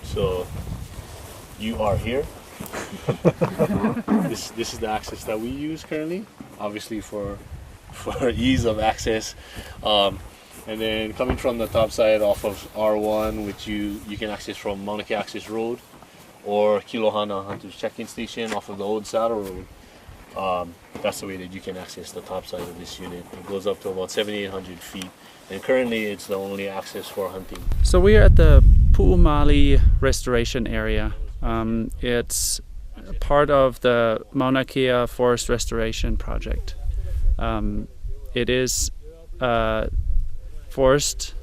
So you are here. This is the access that we use currently, obviously for ease of access. And then coming from the top side off of R1, which you can access from Mauna Kea Access Road or Kilohana Hunters Check-in Station off of the old Saddle Road. That's the way that you can access the top side of this unit. It goes up to about 7,800 feet, and currently it's the only access for hunting. So we're at the Pu'umali restoration area. It's part of the Mauna Kea Forest Restoration Project. It is forest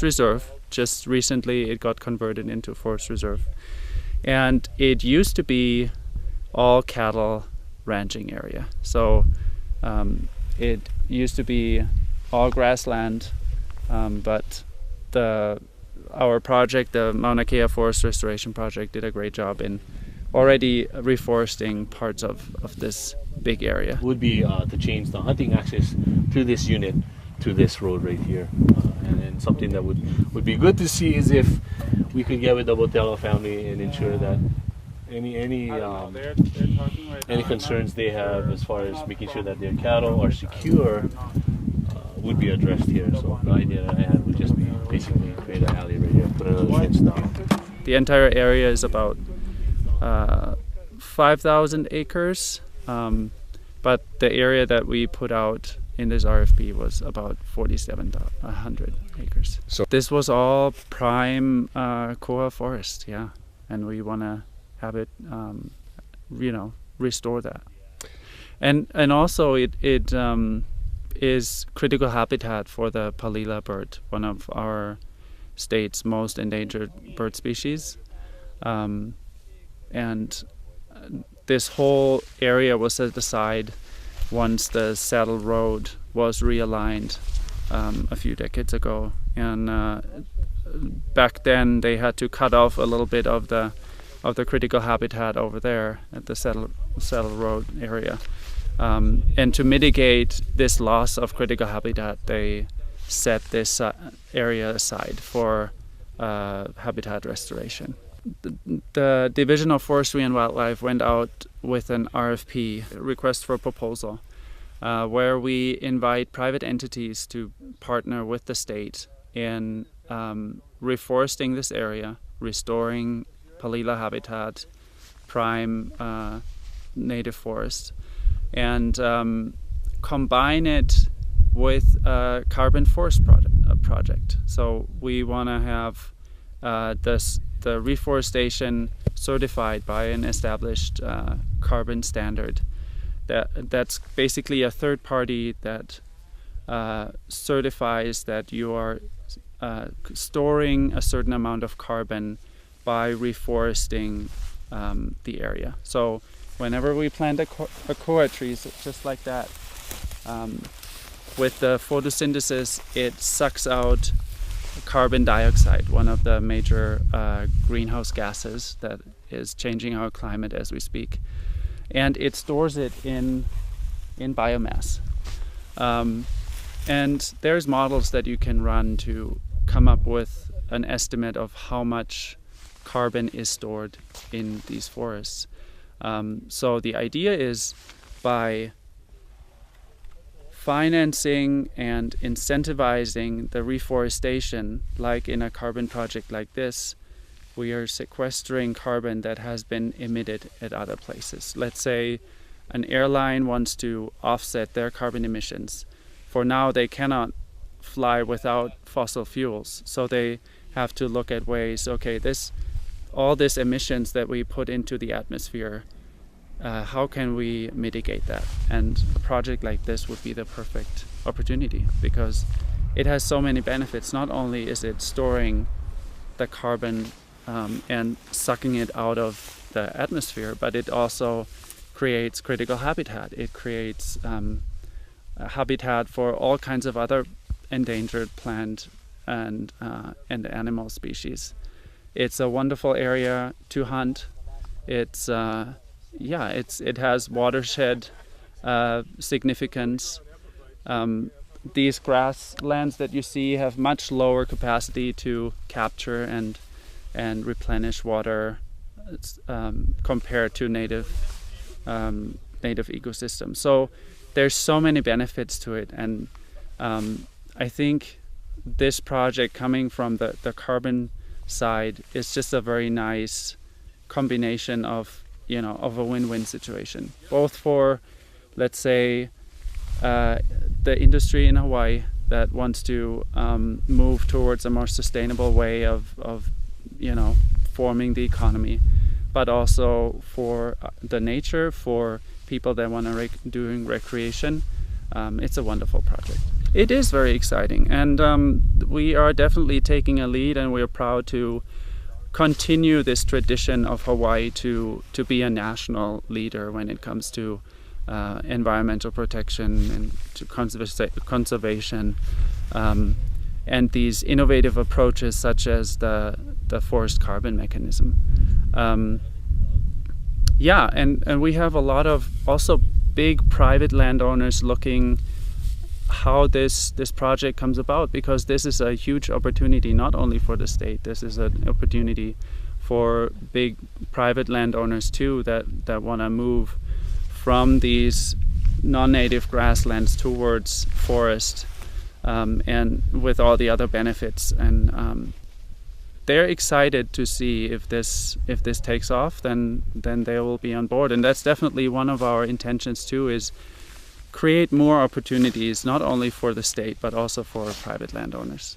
reserve. Just recently it got converted into forest reserve. And it used to be all cattle ranching area. So it used to be all grassland, but our project, the Mauna Kea Forest Restoration Project, did a great job in already reforesting parts of this big area. Would be to change the hunting access to this unit, to this road right here. And then something that would be good to see is if we could get with the Botello family and ensure that any concerns they have as far as making sure that their cattle are secure would be addressed here. So the idea that I had would just be basically create an alley right here, put another fence down. The entire area is about 5,000 acres, but the area that we put out in this RFP was about 4,700 acres. So this was all prime koa forest, yeah, and we want to have it, restore that. And also it is critical habitat for the palila bird, one of our state's most endangered bird species. And this whole area was set aside once the Saddle Road was realigned a few decades ago. And back then they had to cut off a little bit of the critical habitat over there at the Saddle Road area. And to mitigate this loss of critical habitat, they set this area aside for habitat restoration. The Division of Forestry and Wildlife went out with an RFP, request for proposal, where we invite private entities to partner with the state in reforesting this area, restoring palila habitat, prime native forest, and combine it with a carbon forest project. So we want to have the reforestation certified by an established carbon standard. That's basically a third party that certifies that you are storing a certain amount of carbon by reforesting the area. So whenever we plant a koa tree, just like that, with the photosynthesis, it sucks out carbon dioxide, one of the major greenhouse gases that is changing our climate as we speak, and it stores it in biomass. And there's models that you can run to come up with an estimate of how much carbon is stored in these forests. So the idea is, by financing and incentivizing the reforestation, like in a carbon project like this, we are sequestering carbon that has been emitted at other places. Let's say an airline wants to offset their carbon emissions. For now, they cannot fly without fossil fuels, so they have to look at ways, okay, all these emissions that we put into the atmosphere, how can we mitigate that? And a project like this would be the perfect opportunity, because it has so many benefits. Not only is it storing the carbon and sucking it out of the atmosphere, but it also creates critical habitat. It creates habitat for all kinds of other endangered plant and animal species. It's a wonderful area to hunt. It has watershed significance. these grasslands that you see have much lower capacity to capture and replenish water compared to native ecosystems. So there's so many benefits to it, and I think this project coming from the carbon side is just a very nice combination of a win-win situation, both for, let's say, the industry in Hawaii that wants to move towards a more sustainable way of forming the economy, but also for the nature, for people that want to doing recreation. It's a wonderful project. It is very exciting, and we are definitely taking a lead, and we are proud to continue this tradition of Hawaii to be a national leader when it comes to environmental protection and to conservation, and these innovative approaches such as the forest carbon mechanism. And we have a lot of also big private landowners looking how this project comes about, because this is a huge opportunity not only for the state, this is an opportunity for big private landowners too that want to move from these non-native grasslands towards forest, and with all the other benefits, and they're excited to see if this takes off, then they will be on board. And that's definitely one of our intentions too, is create more opportunities not only for the state but also for private landowners.